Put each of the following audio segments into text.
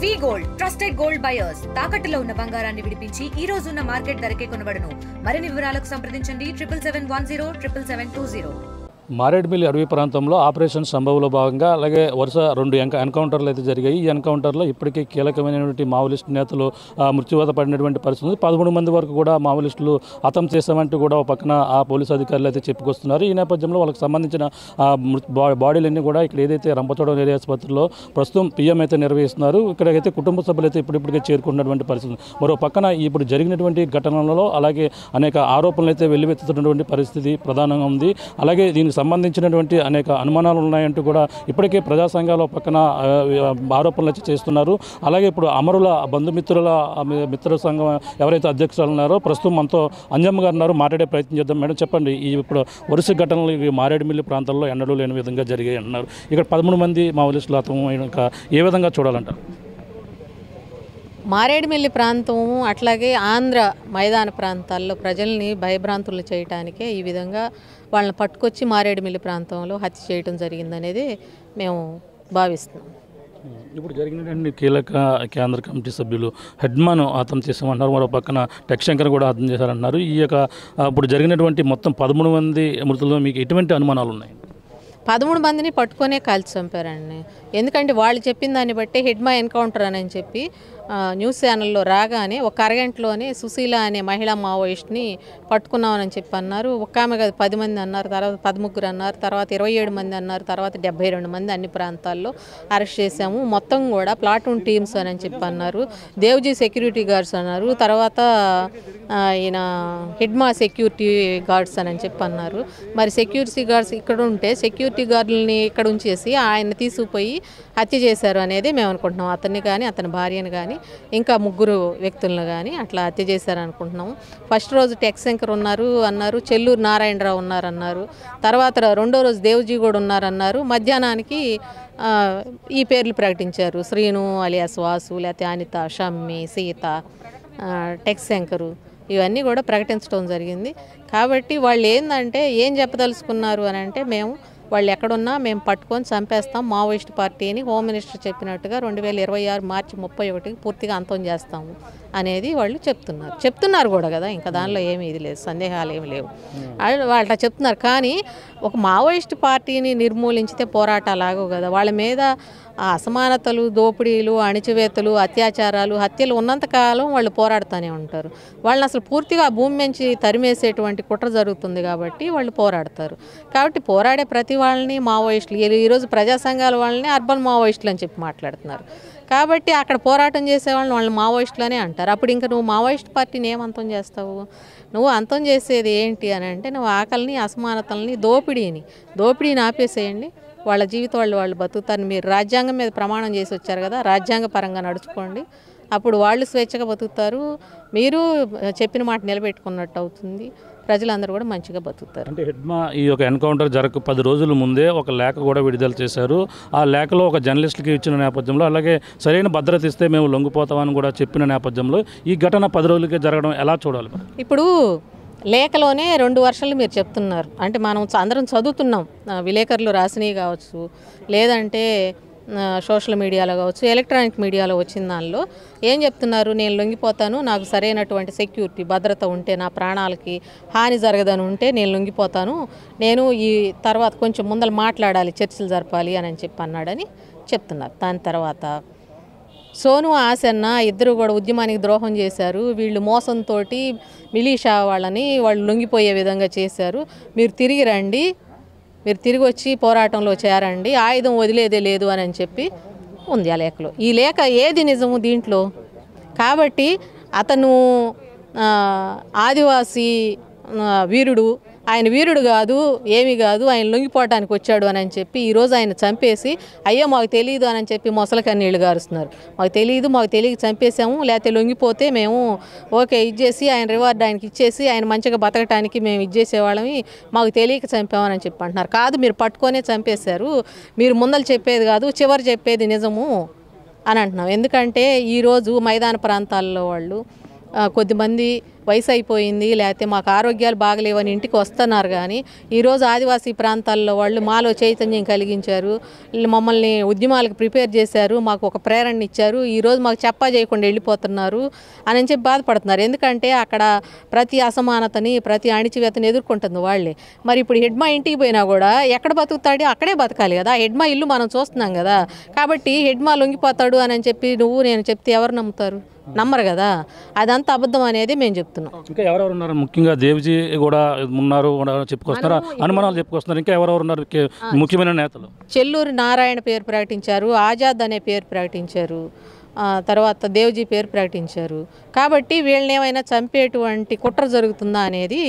వి gold trusted gold buyers తాకట్టులో ఉన్న బంగారాన్ని విడిపించి ఈ రోజు ఉన్న మార్కెట్ ధరకే కొనబడును. మరిన్ని వివరాలకు సంప్రదించండి 77107720. మారేడుమిల్లి అడవి ప్రాంతంలో ఆపరేషన్ సంభవ్లో భాగంగా అలాగే వరుస 2 ఎన్కౌంటర్లు అయితే జరిగాయి. ఈ ఎన్కౌంటర్లో ఇప్పటికీ కీలకమైనటువంటి మావోలిస్ట్ నేతలు మృత్యువాత పడినటువంటి పరిస్థితి. 13 మంది వరకు కూడా మావోలిస్టులు హతం చేశామంటూ కూడా ఒక పక్కన ఆ పోలీసు అధికారులు అయితే చెప్పుకొస్తున్నారు. ఈ నేపథ్యంలో వాళ్ళకి సంబంధించిన బాడీలన్నీ కూడా ఇక్కడ ఏదైతే రంపచోడవరం ఏరియా ఆసుపత్రిలో ప్రస్తుతం పిఎం అయితే నిర్వహిస్తున్నారు. ఇక్కడైతే కుటుంబ సభ్యులు అయితే ఇప్పటికే చేరుకున్నటువంటి పరిస్థితి. మరో పక్కన ఇప్పుడు జరిగినటువంటి ఘటనలలో అలాగే అనేక ఆరోపణలు అయితే వెల్లువెత్తుతున్నటువంటి పరిస్థితి ప్రధానంగా ఉంది. అలాగే దీనికి సంబంధించినటువంటి అనేక అనుమానాలు ఉన్నాయంటూ కూడా ఇప్పటికే ప్రజా సంఘాల పక్కన ఆరోపణలు అయితే చేస్తున్నారు. అలాగే ఇప్పుడు అమరుల బంధుమిత్రుల మిత్ర సంఘం ఎవరైతే అధ్యక్షులు ఉన్నారో ప్రస్తుతం మనతో అంజమ్మ గారు ఉన్నారు. మాట్లాడే ప్రయత్నం చేద్దాం. మేడం చెప్పండి, ఈ ఇప్పుడు వరుస ఘటనలు మారేడుమిల్లి ప్రాంతంలో ఎన్నడూ లేని విధంగా జరిగాయి అంటున్నారు. ఇక్కడ 13 మంది మావోలిస్టులు హతమైనాక ఏ విధంగా చూడాలంటారు? మారేడుమిల్లి ప్రాంతం అట్లాగే ఆంధ్ర మైదాన ప్రాంతాల్లో ప్రజల్ని భయభ్రాంతులు చేయటానికే ఈ విధంగా వాళ్ళని పట్టుకొచ్చి మారేడుమిల్లి ప్రాంతంలో హత్య చేయడం జరిగిందనేది మేము భావిస్తున్నాం. ఇప్పుడు జరిగినటువంటి కీలక కేంద్ర కమిటీ సభ్యులు హెడ్మాన్ హతం చేసామంటున్నారు. మరో పక్కన టెక్శంకర్ కూడా హతం చేశారంటున్నారు. ఈ యొక్క ఇప్పుడు జరిగినటువంటి మొత్తం 13 మంది మృతుల్లో మీకు ఎటువంటి అనుమానాలు ఉన్నాయి? 13 మందిని పట్టుకొనే కాల్చి చంపారండి. ఎందుకంటే వాళ్ళు చెప్పిన దాన్ని బట్టి హెడ్మా ఎన్కౌంటర్ అని చెప్పి న్యూస్ ఛానల్లో రాగానే ఒక అరగంటలోనే సుశీల అనే మహిళా మావోయిస్ట్ని పట్టుకున్నామని చెప్పి అన్నారు. ఒక్క ఆమె కాదు 10 మంది అన్నారు, తర్వాత 13 అన్నారు, తర్వాత 27 మంది అన్నారు, తర్వాత 72 మంది అన్ని ప్రాంతాల్లో అరెస్ట్ చేశాము. మొత్తం కూడా ప్లాటూన్ టీమ్స్ అని చెప్పి అన్నారు. దేవ్జీ సెక్యూరిటీ గార్డ్స్ అన్నారు, తర్వాత ఈయన హెడ్మా సెక్యూరిటీ గార్డ్స్ అని చెప్పి అన్నారు. మరి సెక్యూరిటీ గార్డ్స్ ఇక్కడ ఉంటే సెక్యూరిటీ గార్డులని ఇక్కడ ఉంచేసి ఆయన తీసుకుపోయి హత్య చేశారు అనేది మేము అనుకుంటున్నాం. అతన్ని కానీ అతని భార్యను కానీ ఇంకా 3 వ్యక్తులను కానీ అట్లా హత్య చేశారు అనుకుంటున్నాము. ఫస్ట్ రోజు టెక్శంకర్ ఉన్నారు అన్నారు, చెల్లూరు నారాయణరావు ఉన్నారన్నారు, తర్వాత రెండో రోజు దేవ్జీ కూడా ఉన్నారన్నారు. మధ్యాహ్నానికి ఈ పేర్లు ప్రకటించారు, శ్రీను అలియాస్ వాసు, లేకపోతే అనిత, షమ్మి, సీత, టెక్శంకరు ఇవన్నీ కూడా ప్రకటించడం జరిగింది. కాబట్టి వాళ్ళు ఏంటంటే ఏం చెప్పదలుచుకున్నారు అని అంటే వాళ్ళు ఎక్కడున్నా మేము పట్టుకొని చంపేస్తాం, మావోయిస్ట్ పార్టీని హోమ్ మినిస్టర్ చెప్పినట్టుగా 2026 మార్చి 31కి పూర్తిగా అంతం చేస్తాము అనేది వాళ్ళు చెప్తున్నారు కూడా కదా. ఇంకా దానిలో ఏమీ ఇది లేదు, సందేహాలు ఏమి లేవు. వాళ్ళు చెప్తున్నారు. కానీ ఒక మావోయిస్ట్ పార్టీని నిర్మూలించితే పోరాటాలాగో కదా. వాళ్ళ మీద అసమానతలు, దోపిడీలు, అణిచివేతలు, అత్యాచారాలు, హత్యలు ఉన్నంతకాలం వాళ్ళు పోరాడుతూనే ఉంటారు. వాళ్ళని అసలు పూర్తిగా భూమి నుంచి తరిమేసేటువంటి కుట్ర జరుగుతుంది కాబట్టి వాళ్ళు పోరాడతారు. కాబట్టి పోరాడే ప్రతి వాళ్ళని మావోయిస్టులు, ఈరోజు ప్రజా సంఘాల వాళ్ళని అర్బన్ మావోయిస్టులు అని చెప్పి మాట్లాడుతున్నారు. కాబట్టి అక్కడ పోరాటం చేసేవాళ్ళని వాళ్ళు మావోయిస్టులనే అంటారు. అప్పుడు ఇంకా నువ్వు మావోయిస్ట్ పార్టీని ఏం అంతం చేస్తావు? నువ్వు అంతం చేసేది ఏంటి అని అంటే నువ్వు ఆకలిని, అసమానతల్ని, దోపిడీని ఆపేసేయండి. వాళ్ళ జీవితం వాళ్ళు బతుకుతారు. మీరు రాజ్యాంగం మీద ప్రమాణం చేసి వచ్చారు కదా, రాజ్యాంగ పరంగా నడుచుకోండి. అప్పుడు వాళ్ళు స్వేచ్ఛగా బతుకుతారు, మీరు చెప్పిన మాట నిలబెట్టుకున్నట్టు అవుతుంది, ప్రజలందరూ కూడా మంచిగా బతుకుతారు. అంటే హెడ్మా ఈ యొక్క ఎన్కౌంటర్ 10 రోజుల ముందే ఒక లేఖ కూడా విడుదల చేశారు. ఆ లేఖలో ఒక జర్నలిస్టుకి ఇచ్చిన నేపథ్యంలో అలాగే సరైన భద్రత ఇస్తే మేము లొంగిపోతామని కూడా చెప్పిన నేపథ్యంలో ఈ ఘటన 10 రోజులకే జరగడం ఎలా చూడాలి? ఇప్పుడు లేఖలోనే 2 వర్షాలు మీరు చెప్తున్నారు. అంటే మనం అందరం చదువుతున్నాం, విలేకరులు రాసినవి కావచ్చు, లేదంటే సోషల్ మీడియాలో కావచ్చు, ఎలక్ట్రానిక్ మీడియాలో వచ్చిన దానిలో ఏం చెప్తున్నారు? నేను లొంగిపోతాను, నాకు సరైనటువంటి సెక్యూరిటీ భద్రత ఉంటే, నా ప్రాణాలకి హాని జరగదని ఉంటే నేను లొంగిపోతాను, నేను ఈ తర్వాత కొంచెం ముందర మాట్లాడాలి, చర్చలు జరపాలి అని చెప్పి అన్నాడని చెప్తున్నారు. దాని తర్వాత సోను, ఆసన్న ఇద్దరు కూడా ఉద్యమానికి ద్రోహం చేశారు, వీళ్ళు మోసంతో మిలీషా వాళ్ళు లొంగిపోయే విధంగా చేశారు, మీరు తిరిగి రండి, మీరు తిరిగి వచ్చి పోరాటంలో చేరండి, ఆయుధం వదిలేదే లేదు అని చెప్పి ఉంది ఆ లేఖలో. ఈ లేఖ ఏది నిజము దీంట్లో? కాబట్టి అతను ఆదివాసీ వీరుడు, ఆయన వీరుడు కాదు, ఏమీ కాదు, ఆయన లొంగిపోవటానికి వచ్చాడు అని చెప్పి ఈరోజు ఆయన చంపేసి అయ్యో మాకు తెలియదు అని చెప్పి మొసల కన్నీళ్ళు గారుస్తున్నారు. మాకు తెలియక చంపేసాము, లేకపోతే లొంగిపోతే మేము ఓకే ఇచ్చేసి ఆయన రివార్డ్ ఆయనకి ఇచ్చేసి ఆయన మంచిగా బతకటానికి మేము ఇచ్చేసేవాళ్ళమి, మాకు తెలియక చంపామని చెప్పి అంటున్నారు. కాదు, మీరు పట్టుకొనే చంపేశారు, మీరు ముందలు చెప్పేది కాదు, చివరి చెప్పేది నిజము అని అంటున్నాం. ఎందుకంటే ఈరోజు మైదాన ప్రాంతాల్లో వాళ్ళు కొద్దిమంది వయసు అయిపోయింది లేకపోతే మాకు ఆరోగ్యాలు బాగలేవని ఇంటికి వస్తున్నారు. కానీ ఈరోజు ఆదివాసీ ప్రాంతాల్లో వాళ్ళు మాలో చైతన్యం కలిగించారు, మమ్మల్ని ఉద్యమాలకు ప్రిపేర్ చేశారు, మాకు ఒక ప్రేరణ ఇచ్చారు, ఈరోజు మాకు చెప్పా చేయకుండా వెళ్ళిపోతున్నారు అని చెప్పి బాధపడుతున్నారు. ఎందుకంటే అక్కడ ప్రతి అసమానతని ప్రతి అణిచివేతని ఎదుర్కొంటుంది వాళ్ళే. మరి ఇప్పుడు హెడ్మా ఇంటికి పోయినా కూడా ఎక్కడ బతుకుతాడో అక్కడే బతకాలి కదా. హెడ్మా ఇల్లు మనం చూస్తున్నాం కదా. కాబట్టి హెడ్మా లొంగిపోతాడు అని చెప్పి నువ్వు నేను చెప్తే ఎవరు నమ్ముతారు? నమ్మరు కదా. అదంతా అబద్ధం అనేది మేము చెప్తున్నాం. ఇంకా ఎవరెవరు ఉన్నారు? ముఖ్యంగా దేవ్జీ కూడా ఉన్నారు చెప్పుకొస్తున్నారు, అనుమానాలు చెప్పుకొస్తున్నారు. ఇంకా ఎవరెవరు ఉన్నారు ముఖ్యమైన నేతలు? చెల్లూరి నారాయణ పేరు ప్రకటించారు, ఆజాద్ అనే పేరు ప్రకటించారు, తర్వాత దేవ్జీ పేరు ప్రకటించారు. కాబట్టి వీళ్ళని ఏమైనా చంపేటువంటి కుట్ర జరుగుతుందా అనేది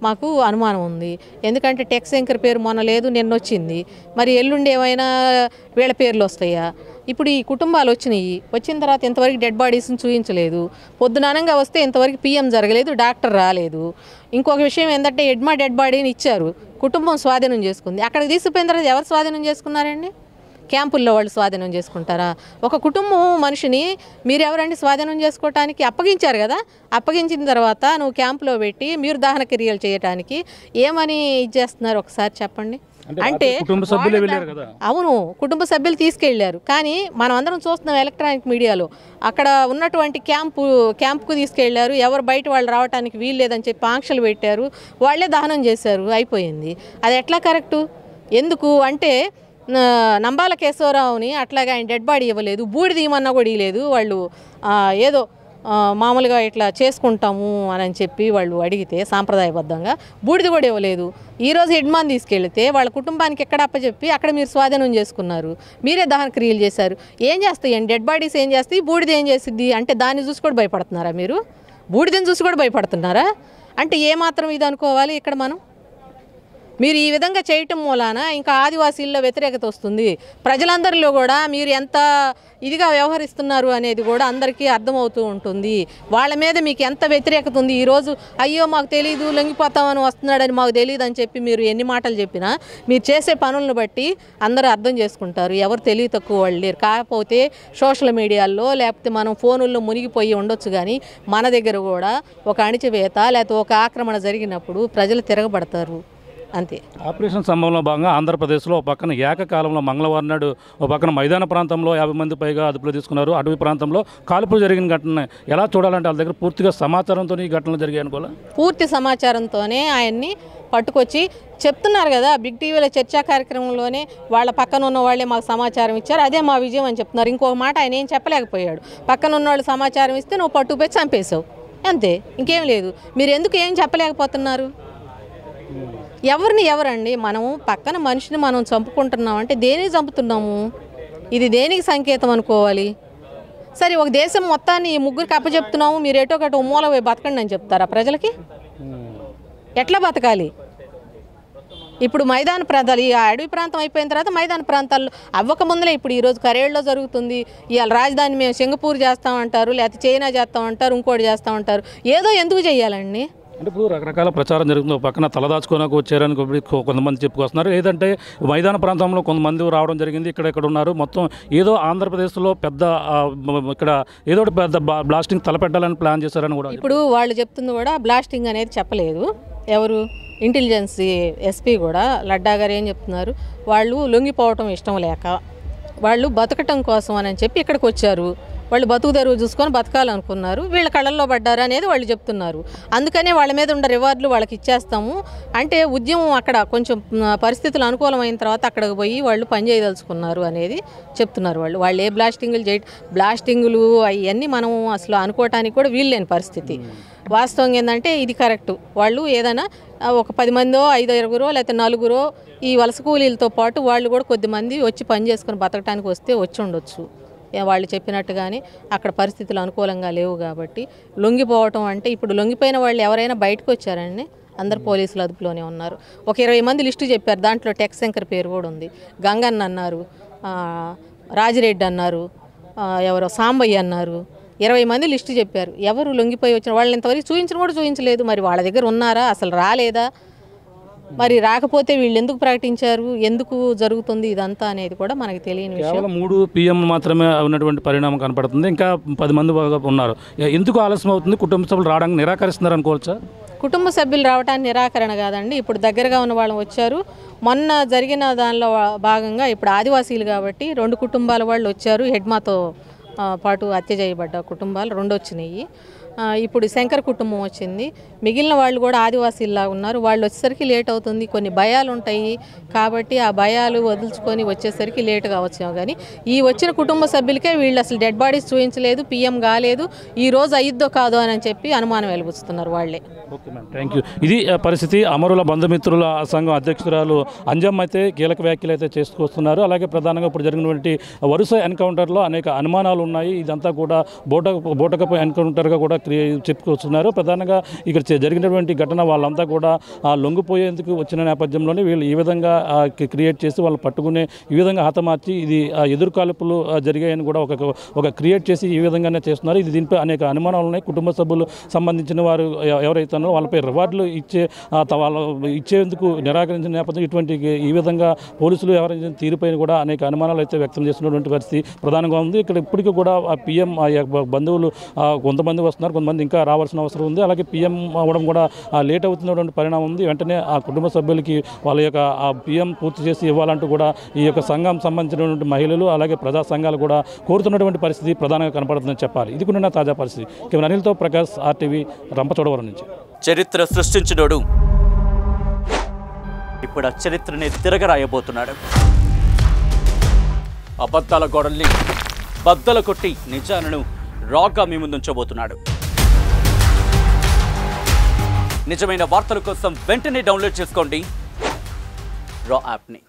మాకు అనుమానం ఉంది. ఎందుకంటే టెక్శంకర్ పేరు మొన్న లేదు, నిన్న వచ్చింది. మరి ఎల్లుండి ఏమైనా వీళ్ళ పేర్లు వస్తాయా? ఇప్పుడు ఈ కుటుంబాలు వచ్చిన తర్వాత ఇంతవరకు డెడ్ బాడీస్ని చూపించలేదు. పొద్దునానంగా వస్తే ఇంతవరకు పిఎం జరగలేదు, డాక్టర్ రాలేదు. ఇంకొక విషయం ఏంటంటే హెడ్మా డెడ్ బాడీని ఇచ్చారు, కుటుంబం స్వాధీనం చేసుకుంది. అక్కడికి తీసుకుపోయిన తర్వాత ఎవరు స్వాధీనం చేసుకున్నారండి? క్యాంపుల్లో వాళ్ళు స్వాధీనం చేసుకుంటారా? ఒక కుటుంబం మనిషిని మీరెవరండి స్వాధీనం చేసుకోవటానికి? అప్పగించారు కదా. అప్పగించిన తర్వాత నువ్వు క్యాంపులో పెట్టి మీరు దహన క్రియలు చేయటానికి ఏమని ఇది చేస్తున్నారు ఒకసారి చెప్పండి. అంటే అవును, కుటుంబ సభ్యులు తీసుకెళ్లారు. కానీ మనం అందరం చూస్తున్నాం ఎలక్ట్రానిక్ మీడియాలో అక్కడ ఉన్నటువంటి క్యాంపుకు తీసుకెళ్లారు. ఎవరు బయట వాళ్ళు రావడానికి వీలు లేదని చెప్పి ఆంక్షలు పెట్టారు, వాళ్ళే దహనం చేశారు, అయిపోయింది. అది ఎట్లా కరెక్టు? ఎందుకు అంటే నంబాల కేశవరావుని అట్లాగా ఆయన డెడ్ బాడీ ఇవ్వలేదు, బూడిద ఇవ్వమన్నా కూడా ఇవ్వలేదు. వాళ్ళు ఏదో మామూలుగా ఇట్లా చేసుకుంటాము అని చెప్పి వాళ్ళు అడిగితే సాంప్రదాయబద్ధంగా బూడిద కూడా ఇవ్వలేదు. ఈరోజు హెడ్మాన్ తీసుకెళ్తే వాళ్ళ కుటుంబానికి ఎక్కడ అప్పచెప్పి అక్కడ మీరు స్వాధీనం చేసుకున్నారు, మీరే దహన క్రియలు చేశారు. ఏం చేస్తాయండి డెడ్ బాడీస్? ఏం చేస్తాయి? బూడిద ఏం చేసిద్ది? అంటే దాన్ని చూసి కూడా భయపడుతున్నారా మీరు? బూడిదని చూసి కూడా భయపడుతున్నారా? అంటే ఏమాత్రం ఇది అనుకోవాలి ఇక్కడ మనం? మీరు ఈ విధంగా చేయటం మూలాన ఇంకా ఆదివాసీల్లో వ్యతిరేకత వస్తుంది. ప్రజలందరిలో కూడా మీరు ఎంత ఇదిగా వ్యవహరిస్తున్నారు అనేది కూడా అందరికీ అర్థమవుతూ ఉంటుంది. వాళ్ళ మీద మీకు ఎంత వ్యతిరేకత ఉంది. ఈరోజు అయ్యో మాకు తెలియదు, లొంగిపోతామని వస్తున్నాడని మాకు తెలియదు అని చెప్పి మీరు ఎన్ని మాటలు చెప్పినా మీరు చేసే పనులను బట్టి అందరూ అర్థం చేసుకుంటారు. ఎవరు తెలివి తక్కువ వాళ్ళు లేరు. కాకపోతే సోషల్ మీడియాల్లో లేకపోతే మనం ఫోనుల్లో మునిగిపోయి ఉండొచ్చు, కానీ మన దగ్గర కూడా ఒక అణిచివేత లేకపోతే ఒక ఆక్రమణ జరిగినప్పుడు ప్రజలు తిరగబడతారు అంతే. ఆపరేషన్ సంభవంలో భాగంగా ఆంధ్రప్రదేశ్లో ఒక పక్కన ఏకకాలంలో మంగళవారం నాడు ఒక పక్కన మైదాన ప్రాంతంలో 50 మంది పైగా అదుపులో తీసుకున్నారు. అటవీ ప్రాంతంలో కాల్పులు జరిగిన ఘటన ఎలా చూడాలంటే వాళ్ళ దగ్గర పూర్తిగా సమాచారంతో ఈ ఘటనలు జరిగాయి అనుకోవాలి. పూర్తి సమాచారంతోనే ఆయన్ని పట్టుకొచ్చి చెప్తున్నారు కదా. బిగ్ టీవీలో చర్చా కార్యక్రమంలోనే వాళ్ళ పక్కన ఉన్న వాళ్ళే మాకు సమాచారం ఇచ్చారు, అదే మా విజయం అని చెప్తున్నారు. ఇంకొక మాట ఆయన ఏం చెప్పలేకపోయాడు. పక్కన ఉన్న వాళ్ళు సమాచారం ఇస్తే నువ్వు పట్టుకుపోయి చంపేశావు, అంతే, ఇంకేం లేదు. మీరు ఎందుకు ఏం చెప్పలేకపోతున్నారు? ఎవరండి? మనము పక్కన మనిషిని మనం చంపుకుంటున్నాం అంటే దేనికి చంపుతున్నాము? ఇది దేనికి సంకేతం అనుకోవాలి? సరే, ఒక దేశం మొత్తాన్ని ఈ ముగ్గురికి అప్పచెప్తున్నాము, మీరు ఏటో ఒకటి మూల పోయి బతకండి అని చెప్తారా ప్రజలకి? ఎట్లా బతకాలి? ఇప్పుడు మైదాన ప్రాంతాలు, ఈ అడవి ప్రాంతం అయిపోయిన తర్వాత మైదాన ప్రాంతాల్లో అవ్వక ముందులే ఇప్పుడు ఈరోజు కరేళ్ళలో జరుగుతుంది. ఇవాళ రాజధాని మేము సింగపూర్ చేస్తామంటారు, లేకపోతే చైనా చేస్తామంటారు, ఇంకోటి చేస్తామంటారు. ఏదో ఎందుకు చేయాలండి? అంటే ఇప్పుడు రకరకాల ప్రచారం జరుగుతుంది. పక్కన తలదాచుకోనకు వచ్చారని కొంతమంది చెప్పుకొస్తున్నారు. లేదంటే మైదాన ప్రాంతంలో కొంతమంది రావడం జరిగింది, ఇక్కడ ఉన్నారు. మొత్తం ఏదో ఆంధ్రప్రదేశ్లో పెద్ద ఇక్కడ ఏదో పెద్ద బ్లాస్టింగ్ తలపెట్టాలని ప్లాన్ చేశారని కూడా ఇప్పుడు వాళ్ళు చెప్తుంది. కూడా బ్లాస్టింగ్ అనేది చెప్పలేదు. ఎవరు? ఇంటెలిజెన్సీ ఎస్పీ కూడా లడ్డా గారు ఏం చెప్తున్నారు? వాళ్ళు లొంగిపోవటం ఇష్టం లేక వాళ్ళు బతకటం కోసం అని చెప్పి ఇక్కడికి వచ్చారు. వాళ్ళు బతుకు తెరువు చూసుకొని బతకాలనుకున్నారు, వీళ్ళ కళ్ళల్లో పడ్డారు అనేది వాళ్ళు చెప్తున్నారు. అందుకనే వాళ్ళ మీద ఉన్న రివార్డులు వాళ్ళకి ఇచ్చేస్తాము అంటే ఉద్యమం అక్కడ కొంచెం పరిస్థితులు అనుకూలమైన తర్వాత అక్కడికి పోయి వాళ్ళు పనిచేయదలుచుకున్నారు అనేది చెప్తున్నారు. వాళ్ళు ఏ బ్లాస్టింగులు అవన్నీ మనం అసలు అనుకోవటానికి కూడా వీల్లేని పరిస్థితి. వాస్తవం ఏంటంటే ఇది కరెక్టు. వాళ్ళు ఏదైనా ఒక 10 మందో 5-6 లేకపోతే 4 ఈ వలస కూలీలతో పాటు వాళ్ళు కూడా కొద్దిమంది వచ్చి పని చేసుకొని బతకడానికి వస్తే వచ్చి ఉండొచ్చు. వాళ్ళు చెప్పినట్టుగానే అక్కడ పరిస్థితులు అనుకూలంగా లేవు కాబట్టి లొంగిపోవటం అంటే ఇప్పుడు లొంగిపోయిన వాళ్ళు ఎవరైనా బయటకు వచ్చారండి? అందరు పోలీసులు అదుపులోనే ఉన్నారు. ఒక 20 మంది లిస్టు చెప్పారు, దాంట్లో టెక్శంకర్ పేరు కూడా ఉంది. గంగన్న అన్నారు, రాజిరెడ్డి అన్నారు, ఎవరో సాంబయ్య అన్నారు. 20 మంది లిస్టు చెప్పారు. ఎవరు లొంగిపోయి వచ్చిన వాళ్ళని ఇంతవరకు చూపించడం కూడా చూపించలేదు. మరి వాళ్ళ దగ్గర ఉన్నారా? అసలు రాలేదా? మరి రాకపోతే వీళ్ళు ఎందుకు ప్రకటించారు, ఎందుకు జరుగుతుంది ఇదంతా అనేది కూడా మనకి తెలియని విషయం. కేవలం 3 PM మాత్రమే ఉన్నటువంటి పరిణామం కనపడుతుంది. ఇంకా 10 మంది ఉన్నారు. ఎందుకు ఆలస్యం అవుతుంది? కుటుంబ సభ్యులు రావడానికి నిరాకరిస్తున్నారు అనుకోవచ్చా? కుటుంబ సభ్యులు రావడానికి నిరాకరణ కాదండి, ఇప్పుడు దగ్గరగా ఉన్న వాళ్ళు వచ్చారు. మొన్న జరిగిన దానిలో భాగంగా ఇప్పుడు ఆదివాసీలు కాబట్టి 2 కుటుంబాల వాళ్ళు వచ్చారు. హెడ్మాతో పాటు హత్య చేయబడ్డ కుటుంబాలు 2 వచ్చినాయి. ఇప్పుడు శంకర్ కుటుంబం వచ్చింది. మిగిలిన వాళ్ళు కూడా ఆదివాసీల్లా ఉన్నారు. వాళ్ళు వచ్చేసరికి లేట్ అవుతుంది, కొన్ని భయాలు ఉంటాయి కాబట్టి ఆ భయాలు వదులుచుకొని వచ్చేసరికి లేటుగా వచ్చాము. కానీ ఈ వచ్చిన కుటుంబ సభ్యులకే వీళ్ళు అసలు డెడ్ బాడీస్ చూపించలేదు, PM కాలేదు, ఈ రోజు అయ్యిద్దో కాదో అని చెప్పి అనుమానం వెలిబుచ్చుతున్నారు వాళ్ళే. Okay ma'am, thank you. ఇది పరిస్థితి. అమరుల బంధుమిత్రుల సంఘం అధ్యక్షురాలు అంజమ్మ అయితే కీలక వ్యాఖ్యలు అయితే చేసుకొస్తున్నారు. అలాగే ప్రధానంగా ఇప్పుడు జరిగినటువంటి వరుస ఎన్కౌంటర్లో అనేక అనుమానాలు ఉన్నాయి. ఇదంతా కూడా బోటకపు ఎన్కౌంటర్గా కూడా చెప్పుకొస్తున్నారు. ప్రధానంగా ఇక్కడ జరిగినటువంటి ఘటన వాళ్ళంతా కూడా లొంగిపోయేందుకు వచ్చిన నేపథ్యంలోనే వీళ్ళు ఈ విధంగా క్రియేట్ చేసి వాళ్ళు పట్టుకునే ఈ విధంగా హతమార్చి ఇది ఎదురుకాల్పులు జరిగాయని కూడా ఒక క్రియేట్ చేసి ఈ విధంగానే చేస్తున్నారు. ఇది దీనిపై అనేక అనుమానాలు ఉన్నాయి. కుటుంబ సభ్యులు సంబంధించిన వారు ఎవరైతే ఉన్నారో వాళ్ళపై రివార్డులు వాళ్ళు ఇచ్చేందుకు నిరాకరించిన నేపథ్యం ఇటువంటి ఈ విధంగా పోలీసులు ఎవరైనా తీరుపైన కూడా అనేక అనుమానాలు అయితే వ్యక్తం చేస్తున్నటువంటి పరిస్థితి ప్రధానంగా ఉంది. ఇక్కడ ఇప్పటికీ కూడా PM బంధువులు కొంతమంది వస్తున్నారు, కొంతమంది ఇంకా రావాల్సిన అవసరం ఉంది. అలాగే PM అవ్వడం కూడా లేట్ అవుతున్నటువంటి పరిణామం ఉంది. వెంటనే ఆ కుటుంబ సభ్యులకి వాళ్ళ యొక్క PM పూర్తి చేసి ఇవ్వాలంటూ కూడా ఈ యొక్క సంఘం సంబంధించినటువంటి మహిళలు అలాగే ప్రజా సంఘాలు కూడా కోరుతున్నటువంటి పరిస్థితి ప్రధానంగా కనపడుతుందని చెప్పాలి. ఇది కూడా తాజా పరిస్థితి. కేవలం అనిల్తో ప్రకాష్, RTV, రంపచోడవరం నుంచి. చరిత్ర సృష్టించినోడు ఇప్పుడు ఆ చరిత్రని తిరగరాయబోతున్నాడు. అబద్ధాల గోడల్ని బద్దల కొట్టి నిజాలను రాగా మీ ముందుంచబోతున్నాడు. నిజమైన వార్తల కోసం వెంటనే డౌన్లోడ్ చేసుకోండి రా యాప్ని.